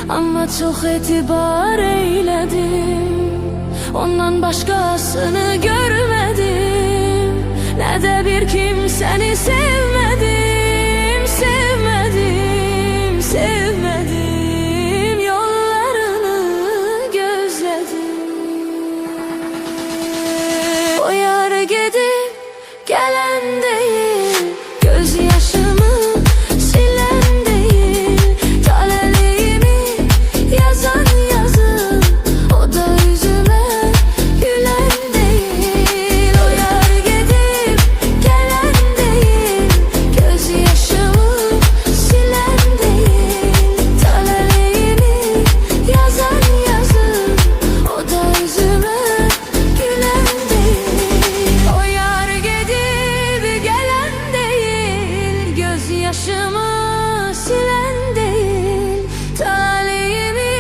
Ama çok etibar eyledim, ondan başkasını görmedim. Ne de bir kimseni sevmedim, sevmedim, sevmedim. Yollarını gözledim. O yar gidip gelen değil, gözyaşımı silen değil. Talelimi yazan yazım, o da yüzüme gülen değil. O yar gidip gelen değil, gözyaşımı silen değil. Talelimi yazan yazım, o da yüzüme gülen değil. O yar gidip gelen değil, gözyaşımı silen değil. Talihimi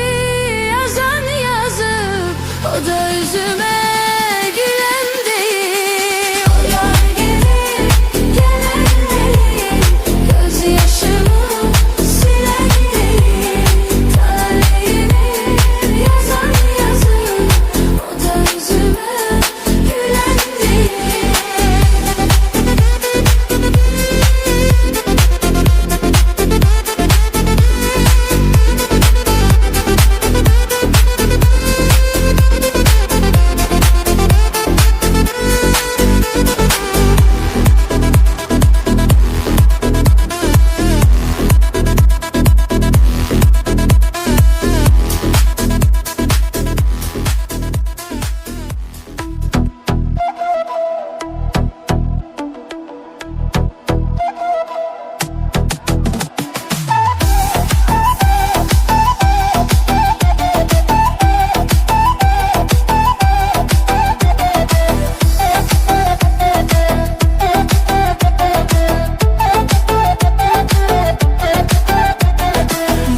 yazan yazıp, o da yüzüme gülen değil. O yar gidip gelen değil, gözyaşımı silen değil. Talihimi yazan yazıp, o da yüzüme gülen değil.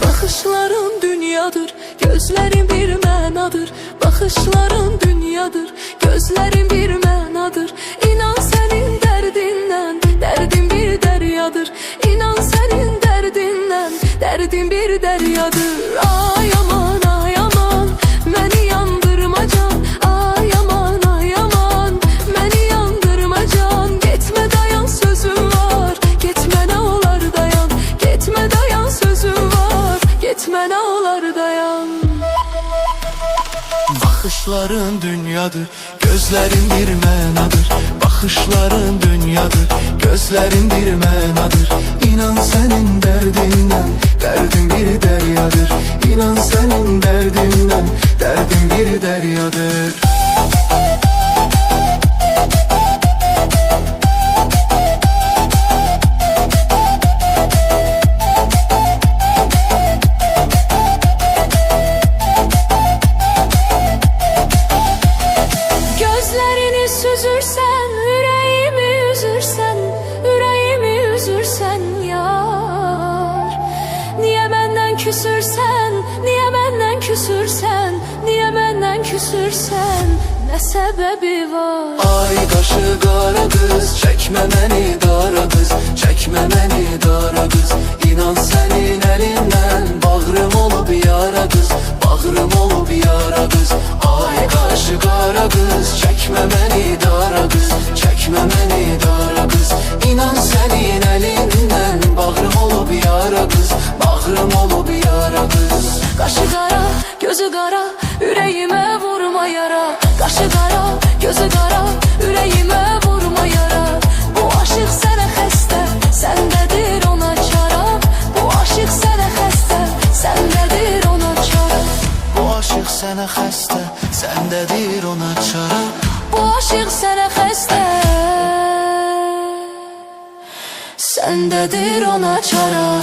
Bakışların dünyadır, gözlerin bir mənadır. Bakışların dünyadır, gözlerin bir mənadır. İnan senin derdinden, derdin bir deryadır. İnan senin derdinden, derdin bir deryadır. Ay aman ay aman, beni yandırma can. Ay aman ay aman, beni yandırma can. Gitme dayan sözüm var, gitme ne olar dayan. Gitme dayan sözüm var, gitme ne olar dayan. Bakışların dünyadır, gözlerin bir mənadır. Bakışların dünyadır, gözlerin bir mənadır. İnan senin derdinden, derdin bir deryadır. İnan senin derdinden, derdin bir deryadır. Gözlerini süzürsen, yüreğimi üzürsen, yüreğimi üzürsen yar. Niye benden küsürsen, niye benden küsürsen, niye benden küsürsen, ne sebebi var? Ay kaşı kara kız, çekme beni dara kız. Çekme beni dara kız. İnan senin elinden, bağrım olup yara kız. Bağrım olup yara kız. Ay kaşı kara kız, çekme beni dara kız. Çekme beni dara kız. İnan senin elinden, bağrım olup yara kız. Bağrım olup yara kız. Kaşı kara, gözü kara, yüreğime vurma yara. Kaşı kara, gözü kara, yüreğime vurma yara. Bu aşık sana xəstə, sendedir ona çara. Bu aşık sana xəstə, sendedir ona çara. Bu aşık sana xəstə, səndedir ona çara. Bu aşık sana xəstə, sendedir ona çara.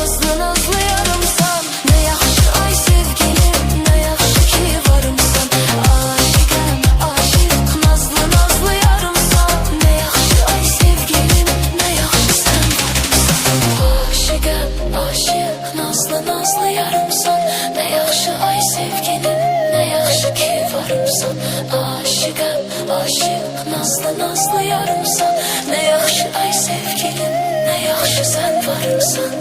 nazlı nazlı yarımsan. Ne yaxşı ay sevgilim, ne yaxşı ki varımsan. Aşıqəm, aşıq, nazlı nazlı yarımsan. Ne yaxşı ay sevgilim, ne yaxşı sen varımsan. Aşıqəm, aşıq, nazlı nazlı yarımsan. Ne yaxşı ay sevgilim, ne yaxşı ki varımsan. Aşıqəm, aşıq, nazlı nazlı yarımsan. Ne yaxşı ay sevgilim, ne yaxşı sen varımsan.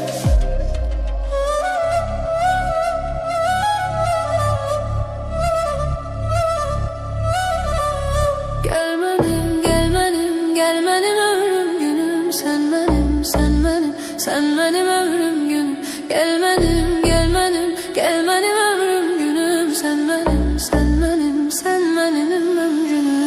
Gel mənim, gel mənim, gel mənim ömrüm günüm. Sen mənim, sen mənim, sen mənim ömrüm günüm. Gel mənim, gel mənim, gel mənim ömrüm günüm. Sen mənim, sen mənim, sen mənim ömrüm günüm.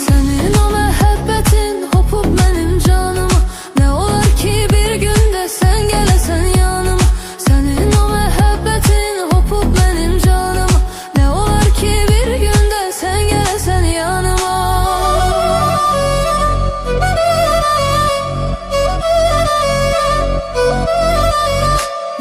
Senin o məhəbbətin hopub mənim canıma. Nə olar ki bir gündə sən gələsən yanıma. Senin o məhəbbətin hopub mənim canıma. Nə olar ki bir gündə sən gələsən yanıma.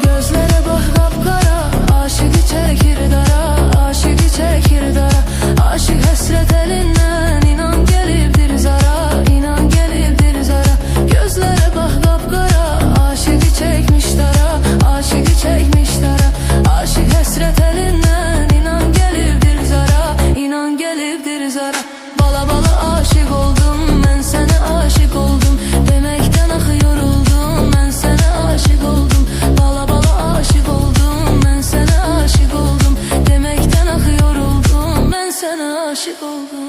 Gözlərə bax qapqara, aşıqı çəkir dara, aşıqı çəkir dara. Aşıq həsrət əlindən inan gəlibdir zara, inan gəlibdir zara. Gözlərə bax qapqara, aşıqı çəkmiş dara, aşıqı çəkmiş dara. Aşıq həsrət əlindən inan gəlibdir zara, inan gəlibdir zara. Bala bala aşıq oldum, mən sənə aşıq oldum. Deməkdən axı yoruldum, mən sənə aşıq oldum. Bala bala aşıq oldum, mən sənə aşıq oldum. Deməkdən axı yoruldum, mən sənə aşıq oldum.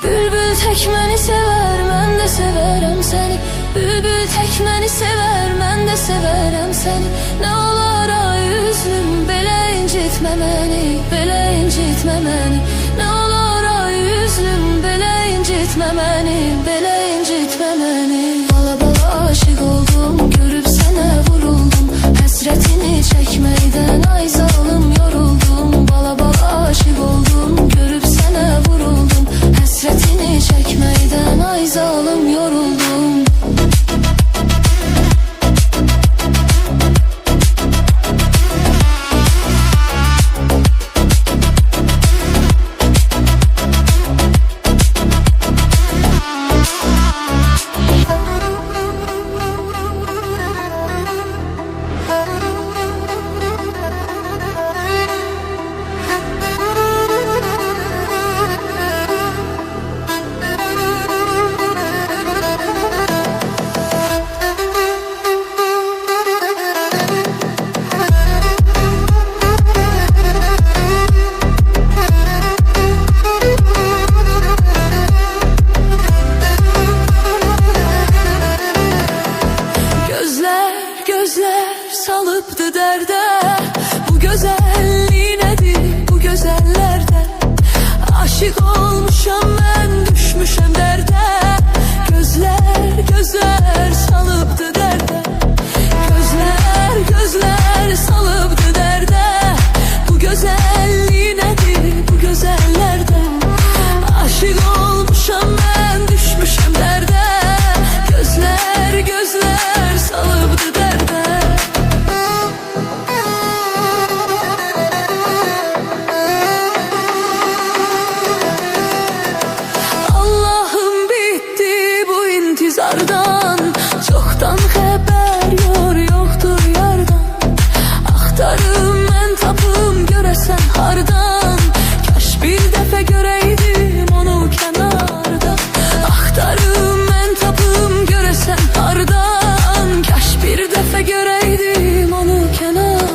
Bülbül tək məni sevər, mən də sevərəm səni. Bülbül tək məni sevər, mən də sevərəm səni. Nə olar ay üzlüm, belə incitmə məni, belə incitmə məni. Nə olar ay üzlüm, belə incitmə məni, belə incitmə məni. Bala bala aşıq oldum, görüb sənə vuruldum. Həsrətini çəkməkdən ay zalım yoruldum. Bala bala aşıq oldum, görüb sənə vuruldum. Həsrətini çəkməkdən ay zalım yoruldum. salıbdı dərdə. Bu gözəllik nədir bu gözəllərdə? Aşıq olmuşam mən, düşmüşəm dərdə. Gözlər, gözlər salıbdı dərdə. Gözlər, gözlər salıbdı dərdə. Bu gözəllik nədir bu gözəllərdə? Aşıq olmuşam mən, düşmüşəm dərdə. Gözlər, gözlər salıbdı dərdə. Allah'ım bitti bu intizardan, çoktan xəbər defa göreydim onu kenarda.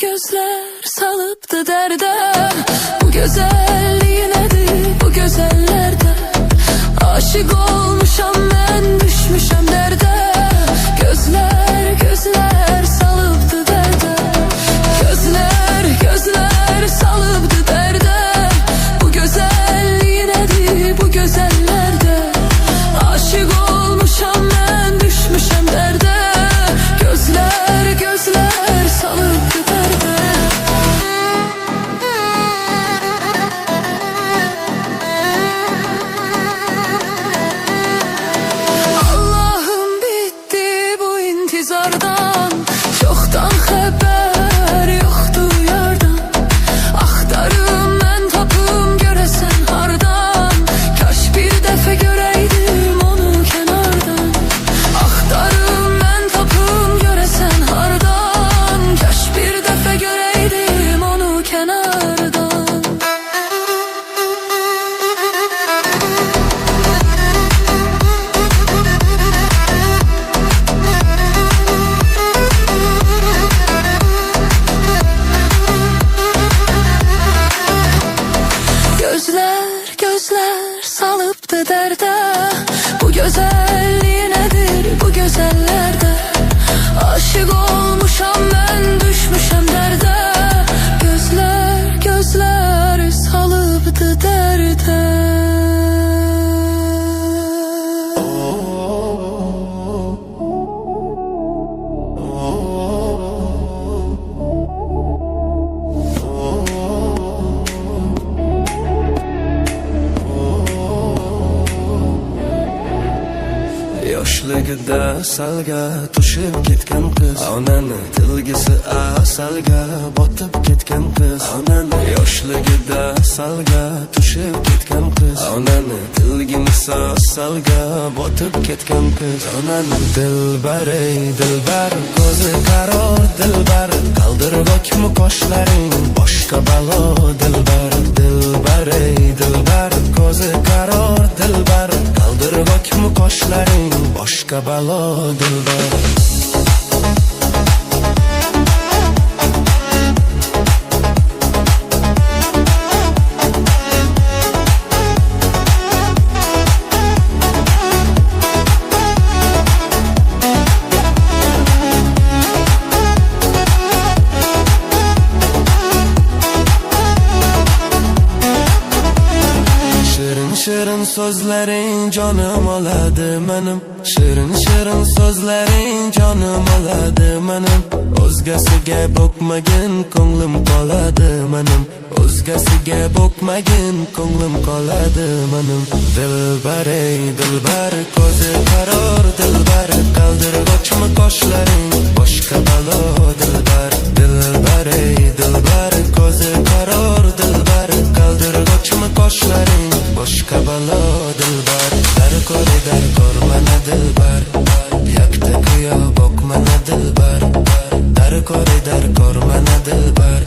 Gözler salıptı derde. Bu güzelliği nedir bu gözellerde? Aşık olmuşam ben, düşmüşem derde. Gözler salıptı derde. Gözler salıptı derde. Bu güzelliği nedir bu gözellerde? Aşık olmuşam ben, düşmüşem derde. Gözler salıptı derde. Allah'ım bitti bu intizardan. Çoktan haber yoktu yardan. Axtarım ben tapım göresen hardan. Kaş bir defa göreydim onu kenardan. Axtarım ben tapım göresen hardan. Kaş bir defa göreydim onu kenardan. Gözler salıptı derde. Bu güzelliği nedir bu gözellerde? Aşık olmuşam ben, düşmüşem derde. Gözler salıptı derde. Yoshligida salga tushib ketgan qiz, onani tilgisi asalga botib ketgan qiz. Onani yoshligida salga tushib ketgan qiz, onani tilgisi asalga botib ketgan qiz. Onani dilbar ey dilbar, ko'zi qaror dilbar, qaldirg'okmi qoshlaring boshqa balo dilbar. Dilbar ey dilbar, ko'zi qaror dilbar, qaldirg'okmi qoshlaring boshqa balo dilbar. Shirin sözlerin canım oladı benim. Shirin sözlerin canım oladı benim. O'zgasiga boqmagin ko'nglim qoladi menim. O'zgasiga boqmagin ko'nglim qoladi menim. Dilbar ey dilbar, ko'zi qaror dilbar, qaldirg'ochmi qoshlaring boshqa balo dilbar. Dilbar ey dilbar, ko'zi qaror dilbar, qaldirg'ochmi qoshlaring boshqa balo dilbar. Dar ko'r mana dilbar, yakta kuya boqmana dilbar. Dar ko'r mana dilbar,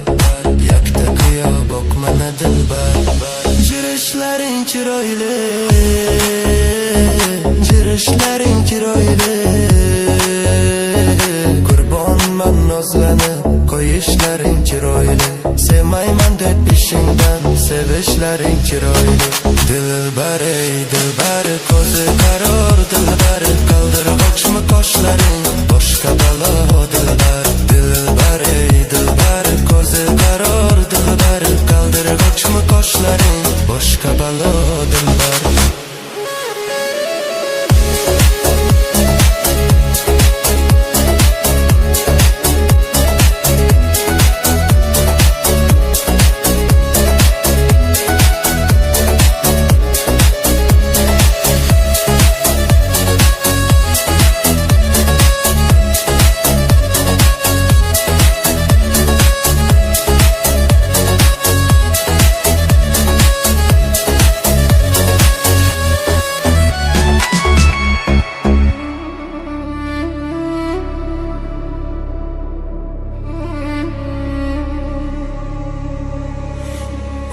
yakta kuya boqmana dilbar. Jirishlaring chiroyli, jirishlaring chiroyli, qurbonman nozlanib qo'yishlaring chiroyli. Sevmayman deb ishingdan, sevishlaring chiroyli. Dilbar ey dilbar, ko'zi qaror dilbar, qaldirg'ochmi qoshlaring boshqa balo dilbar. Dilbar ey dilbar, ko'zi qaror dilbar, qaldirg'ochmi qoshlaring boshqa balo dilbar.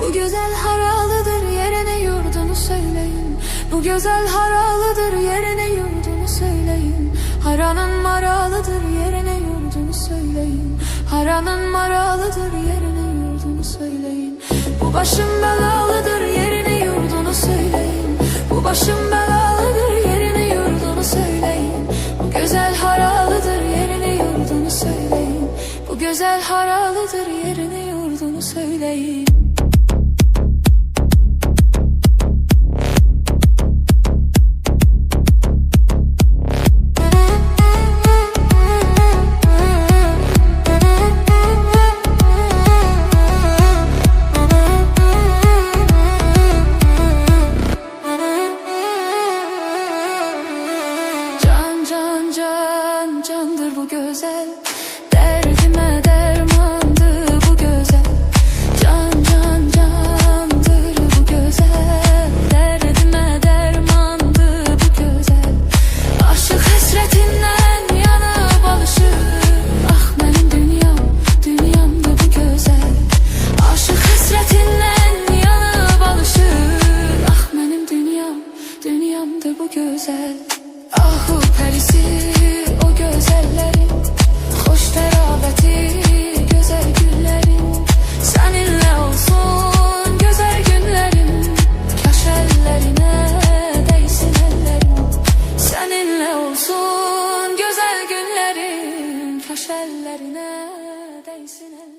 Bu güzel haralıdır, yerine yurdunu söyleyin. Bu güzel haralıdır, yerine yurdunu söyleyin. Haranın maralıdır, yerine yurdunu söyleyin. Haranın maralıdır, yerine yurdunu söyleyin. Bu başım belalıdır, yerine yurdunu söyleyin. Bu başım belalıdır, yerine yurdunu söyleyin. Bu güzel haralıdır, yerine yurdunu söyleyin. Bu güzel haralıdır, yerine yurdunu söyleyin. Candır bu güzel, derdime dermandır bu güzel. Candır bu güzel, derdime dermandır bu güzel. Aşık hasretinden yanıp alışır. Ah benim dünyamdır bu güzel. Aşık hasretinden yanıp alışır. Ah benim dünyamdır bu güzel. Ahu perisi o güzellerin, hoş terabeti güzel günlerin. Seninle olsun güzel günlerin, kaş ellerine değsin ellerin. Seninle olsun güzel günlerin, kaş ellerine değsin ellerin.